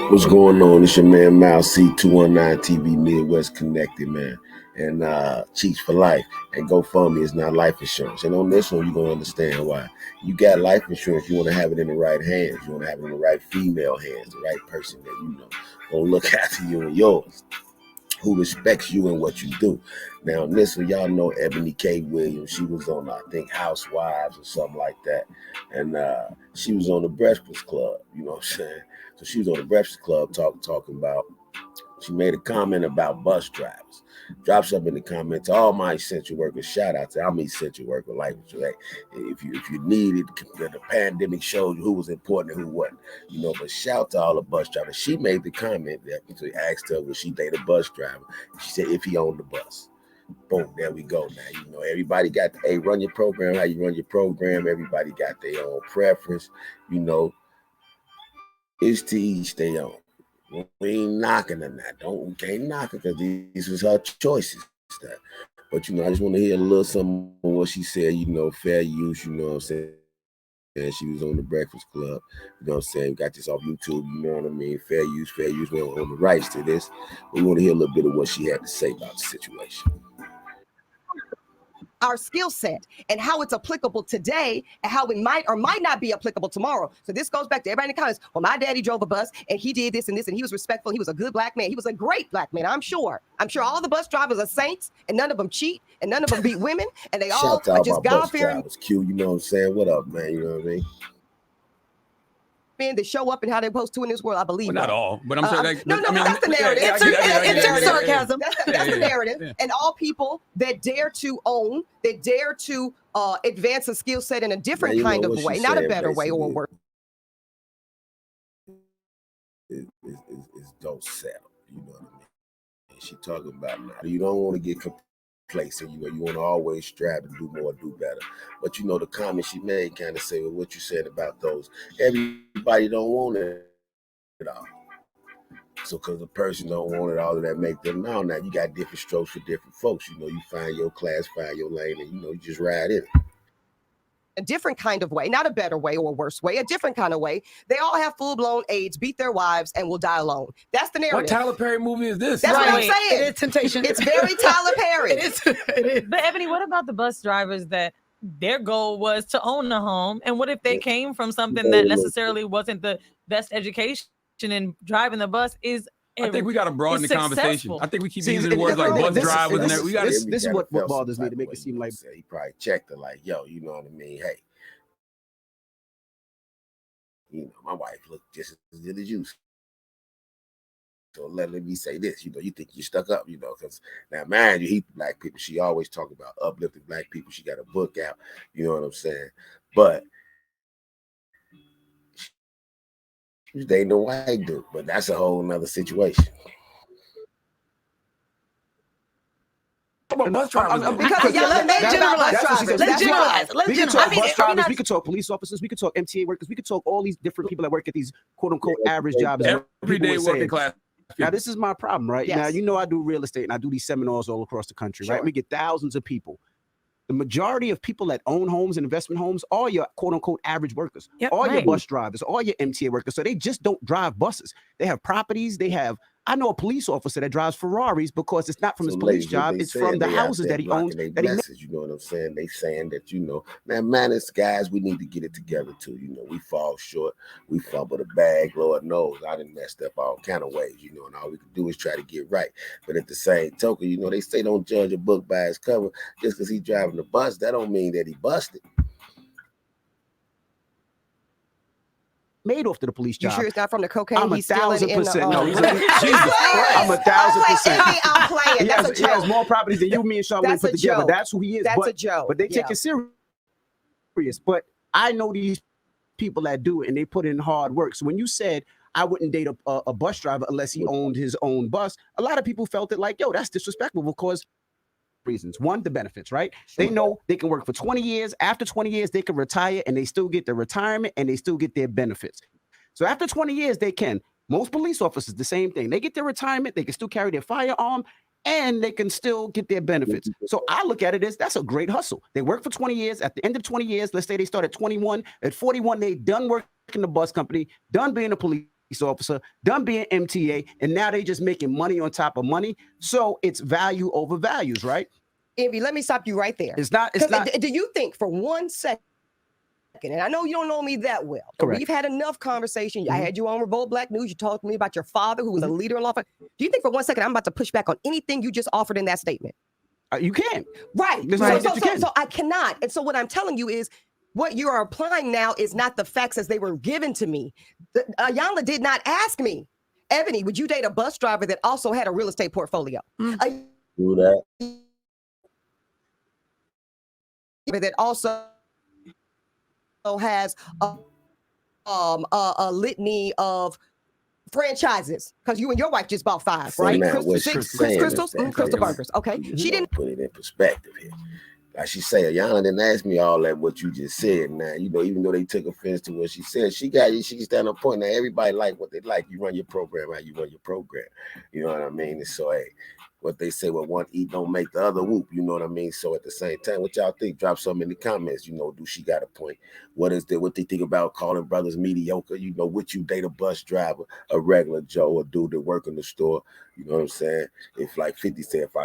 What's going on? It's your man Miles C219 TV Midwest Connected, man. And Cheats for Life. And GoFundMe is not life insurance. And on this one, you're going to understand why. You got life insurance, you want to have it in the right hands. You want to have it in the right female hands, the right person that you know going to look after you and yours, who respects you and what you do. Now, in this one, y'all know Eboni K. Williams. She was on, I think, Housewives or something like that. And she was on the Breakfast Club, you know what I'm saying? So she was on the Breakfast Club talking about, she made a comment about bus drivers. Drops up in the comments, all my essential workers, shout out to I'm essential worker, like if you need it, the pandemic showed you who was important and who wasn't, you know, but shout to all the bus drivers. She made the comment that they asked her, was she date a bus driver? She said, if he owned the bus. Boom, there we go. Now, you know, everybody got, hey, run your program, how you run your program. Everybody got their own preference, you know, it's to each their own. We ain't knocking on that. We can't knock it because these was her choices. But, you know, I just want to hear a little something on what she said, you know, fair use, you know what I'm saying? And she was on the Breakfast Club, you know what I'm saying? We got this off YouTube, you know what I mean? Fair use. We don't own the rights to this. We want to hear a little bit of what she had to say about the situation. Our skill set and how it's applicable today and how it might or might not be applicable tomorrow. So this goes back to everybody in the comments. Well, my daddy drove a bus and he did this and this and he was respectful. He was a good black man. He was a great black man. I'm sure all the bus drivers are saints and none of them cheat and none of them beat women and they all are just God-fearing. Q, you know what I'm saying? What up, man? You know what I mean? Men that show up and how they're supposed to in this world, I believe. Well, not all, but I'm saying that's the narrative. Insert sarcasm. That's the narrative. Yeah. And all people that dare to own, that dare to advance a skill set in a different kind of way, not a better way or a worse. It's don't settle. You know what I mean? And she talking about now. You don't want to get complacent. You know, you want to always strive to do more, do better. But you know, the comment she made kind of say, well, what you said about those, everybody don't want it at all. So because the person don't want it all, of that make them know. Now you got different strokes for different folks. You know, you find your class, find your lane, and you know, you just ride in it. A different kind of way, not a better way or a worse way, a different kind of way. They all have full-blown AIDS, beat their wives, and will die alone. That's the narrative. What Tyler Perry movie is this? That's what I'm saying. It is Temptation. It's very Tyler Perry. It is. But Eboni, what about the bus drivers that their goal was to own a home? And what if they came from something that necessarily wasn't the best education and driving the bus is I think we got to broaden the conversation. I think we keep using words like bus drivers and everything. This is what bothers me to make it seem like he probably checked her like, yo, you know what I mean? Hey, you know, my wife looked just as good as you. So let me say this, you know, you think you stuck up, you know, because now, mind you, black people, she always talk about uplifting black people. She got a book out, you know what I'm saying? But she's dating a white dude, but that's a whole nother situation. Let's generalize. We can talk bus drivers, we could talk police officers, we could talk MTA workers, we could talk all these different people that work at these quote unquote average jobs. Everyday working class. Now, this is my problem, right? Yes. Now, you know, I do real estate and I do these seminars all across the country, right? We get thousands of people. The majority of people that own homes and investment homes are your quote unquote average workers, all your bus drivers, all your MTA workers. So they just don't drive buses. They have properties. I know a police officer that drives Ferraris because it's not from his police job. It's from the houses that he owns. You know what I'm saying? They saying that, you know, man, it's guys, we need to get it together too. You know, we fall short. We fumble the bag. Lord knows I done messed up all kind of ways, you know, and all we can do is try to get right. But at the same token, you know, they say don't judge a book by its cover. Just because he's driving the bus, that don't mean that he busted. Made off to the police job. You sure it's not from the cocaine? I'm 1,000%. No, Jesus I'm 1,000%. I'm playing. That's a joke. He has more properties than you, me, and Charlene put together. Joke. That's who he is. That's a joke. But they take it serious. But I know these people that do it, and they put in hard work. So when you said I wouldn't date a bus driver unless he owned his own bus, a lot of people felt it like, yo, that's disrespectful because reasons. One, the benefits, right? They know they can work for 20 years. After 20 years, they can retire and they still get their retirement and they still get their benefits. So after 20 years, they can. Most police officers, the same thing. They get their retirement, they can still carry their firearm, and they can still get their benefits. So I look at it as that's a great hustle. They work for 20 years. At the end of 20 years, let's say they start at 21. At 41, they done working in the bus company, done being a police officer, done being MTA, and now they just making money on top of money. So it's value over values, right? Envy, let me stop you right there. It's not. Do you think for 1 second, and I know you don't know me that well, but Correct. we've had enough conversation. I had you on Revolt Black News. You talked to me about your father, who was a leader in law. Do you think for 1 second I'm about to push back on anything you just offered in that statement? You can. Right. So I cannot. And so what I'm telling you is, what you are applying now is not the facts as they were given to me. Ayanla did not ask me, Eboni, would you date a bus driver that also had a real estate portfolio? Do that. That also has a litany of franchises, because you and your wife just bought 5, So right? now Crystal Burgers. Okay. She didn't put it in perspective here. Like she said, Yana didn't ask me all that what you just said. Now, even though they took offense to what she said, she can stand on point. Now, everybody like what they like. You run your program how you run your program. You know what I mean? And so, hey, what they say, one eat don't make the other whoop. You know what I mean? So at the same time, what y'all think? Drop something in the comments. Do she got a point? What they think about calling brothers mediocre? Would you date a bus driver, a regular Joe, a dude that work in the store? You know what I'm saying? If like 50 said, if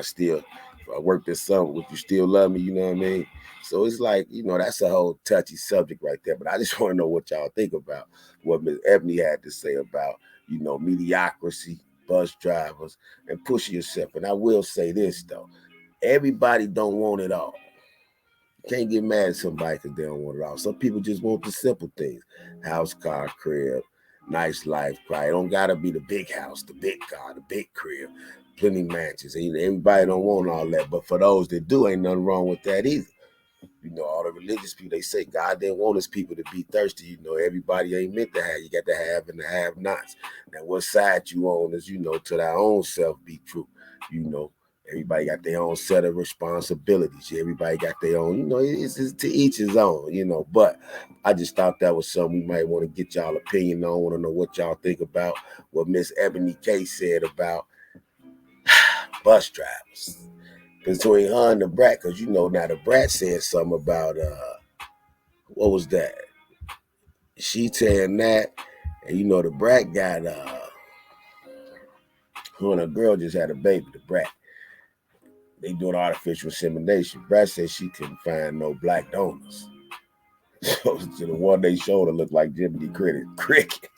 I work this summer, would you still love me? You know what I mean? So it's like, that's a whole touchy subject right there. But I just want to know what y'all think about what Ms. Eboni had to say about, mediocrity, bus drivers, and pushing yourself. And I will say this, though. Everybody don't want it all. You can't get mad at somebody because they don't want it all. Some people just want the simple things. House, car, crib, nice life, right? It don't got to be the big house, the big car, the big crib. Plenty mansions. Everybody don't want all that, but for those that do, ain't nothing wrong with that either. All the religious people, they say God didn't want his people to be thirsty. Everybody ain't meant to have. You got to have and the have-nots. Now, what side you on is, to their own self be true. Everybody got their own set of responsibilities. Everybody got their own, it's to each his own, but I just thought that was something we might want to get y'all opinion on. Want to know what y'all think about what Miss Eboni K said about bus drivers between her and the brat, because now the brat said something about what was that? She saying that, and the brat got her and a girl just had a baby, the brat. They doing artificial insemination. Brat said she couldn't find no black donors. So the one they showed her looked like Jiminy Cricket.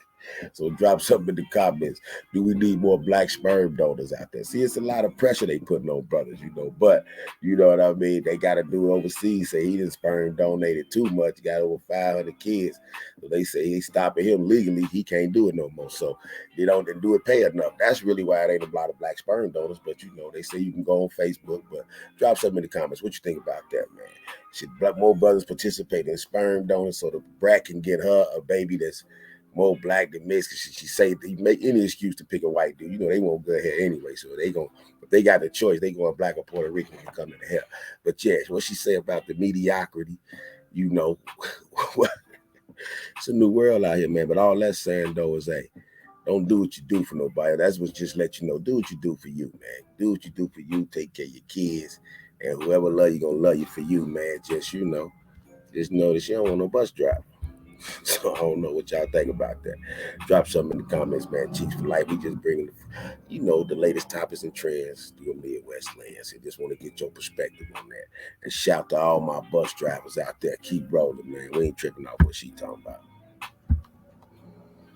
So drop something in the comments. Do we need more black sperm donors out there? See, it's a lot of pressure they putting on brothers, but you know what I mean? They got to do it overseas. Say he didn't sperm donated too much. Got over 500 kids. So they say he's stopping him legally. He can't do it no more. So they don't do it pay enough. That's really why it ain't a lot of black sperm donors. But they say you can go on Facebook. But drop something in the comments. What you think about that, man? Should more brothers participate in sperm donors so the brat can get her a baby that's more black than mixed? Because she say they make any excuse to pick a white dude. They won't go ahead anyway. So if they got the choice, they going black or Puerto Rican when it come to the hell. But yeah, what she say about the mediocrity, it's a new world out here, man. But all that's saying though is, hey, don't do what you do for nobody. That's what just let you know. Do what you do for you, man. Do what you do for you. Take care of your kids, and whoever love you gonna love you for you, man. Just know that you don't want no bus driver. So I don't know what y'all think about that. Drop something in the comments, man. Cheeks for Life. We just bringing, the latest topics and trends through the Midwest lands. And just want to get your perspective on that. And shout to all my bus drivers out there. Keep rolling, man. We ain't tripping off what she talking about.